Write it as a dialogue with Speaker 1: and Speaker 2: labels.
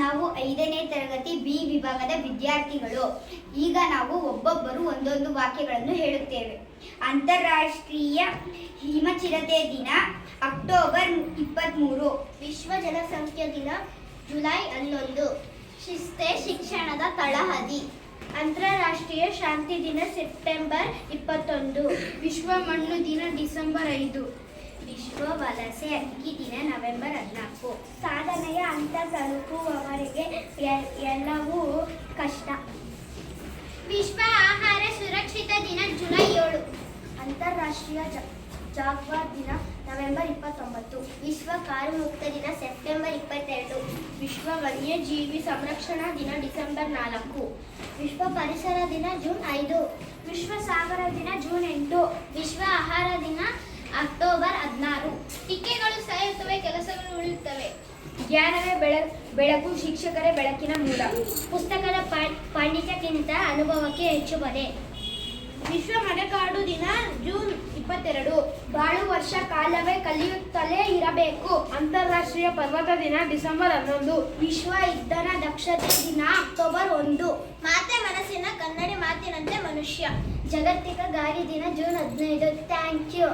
Speaker 1: ನಾವು 5ನೇ ತರಗತಿ ಬಿ ವಿಭಾಗದ ವಿದ್ಯಾರ್ಥಿಗಳು. ಈಗ ನಾವು ಒಬ್ಬೊಬ್ಬರು ಒಂದೊಂದು ವಾಕ್ಯಗಳನ್ನು ಹೇಳುತ್ತೇವೆ. ಅಂತಾರಾಷ್ಟ್ರೀಯ ಹಿಮಚಿರತೆ ದಿನ ಅಕ್ಟೋಬರ್ 23.
Speaker 2: ವಿಶ್ವ ಜನಸಂಖ್ಯಾ ದಿನ ಜುಲೈ 11. ಶಿಸ್ತೆ ಶಿಕ್ಷಣದ ತಳಹದಿ. ಅಂತಾರಾಷ್ಟ್ರೀಯ ಶಾಂತಿ ದಿನ ಸೆಪ್ಟೆಂಬರ್ 21.
Speaker 3: ವಿಶ್ವ ಮಣ್ಣು ದಿನ ಡಿಸೆಂಬರ್ 5.
Speaker 1: ವಿಶ್ವ ವಲಸೆ ಅಕ್ಕಿ ದಿನ ನವೆಂಬರ್ 14.
Speaker 2: ಸಾಧನೆಯ ಹಂತ ತಲುಪುವವರೆಗೆ ಎಲ್ಲವೂ ಕಷ್ಟ.
Speaker 4: ವಿಶ್ವ ಆಹಾರ ಸುರಕ್ಷಿತ ದಿನ ಜುಲೈ 7.
Speaker 2: ಅಂತಾರಾಷ್ಟ್ರೀಯ ಜಾಗ್ವಾರ್ ದಿನ ನವೆಂಬರ್ 29.
Speaker 4: ವಿಶ್ವ ಕಾರು ಮುಕ್ತ ದಿನ ಸೆಪ್ಟೆಂಬರ್ 22.
Speaker 2: ವಿಶ್ವ ವನ್ಯಜೀವಿ ಸಂರಕ್ಷಣಾ ದಿನ ಡಿಸೆಂಬರ್ 4.
Speaker 4: ವಿಶ್ವ ಪರಿಸರ ದಿನ ಜೂನ್ 5.
Speaker 2: ವಿಶ್ವ ಸಾಗರ ದಿನ ಜೂನ್ 8.
Speaker 4: ವಿಶ್ವ ಆಹಾರ ದಿನ ಅಕ್ಟೋಬರ್ 16. ಟಿಕೆಗಳು ಸಾಯುತ್ತವೆ, ಕೆಲಸಗಳು ಉಳಿಯುತ್ತವೆ.
Speaker 3: ಜ್ಞಾನವೇ ಬೆಳಕು, ಶಿಕ್ಷಕರೇ ಬೆಳಕಿನ ಮೂಲ.
Speaker 4: ಪುಸ್ತಕದ ಪಾಂಡಿತ್ಯಕ್ಕಿಂತ ಅನುಭವಕ್ಕೆ ಹೆಚ್ಚು ಬೆಲೆ.
Speaker 2: ವಿಶ್ವ ಮಳೆಕಾಡು ದಿನ ಜೂನ್ 22. ಬಾಳು ವರ್ಷ ಕಾಲವೇ ಕಲಿಯುತ್ತಲೇ ಇರಬೇಕು.
Speaker 3: ಅಂತಾರಾಷ್ಟ್ರೀಯ ಪರ್ವತ ದಿನ ಡಿಸೆಂಬರ್ 11.
Speaker 2: ವಿಶ್ವ ಇಂಧನ ದಕ್ಷತೆ ದಿನ ಅಕ್ಟೋಬರ್ 1.
Speaker 4: ಮಾತೆ ಮನಸ್ಸಿನ ಕನ್ನಡಿ ಮಾತಿನಂತೆ ಮನುಷ್ಯ.
Speaker 2: ಜಾಗತಿಕ ಗಾಳಿ ದಿನ ಜೂನ್ 15. Thank you.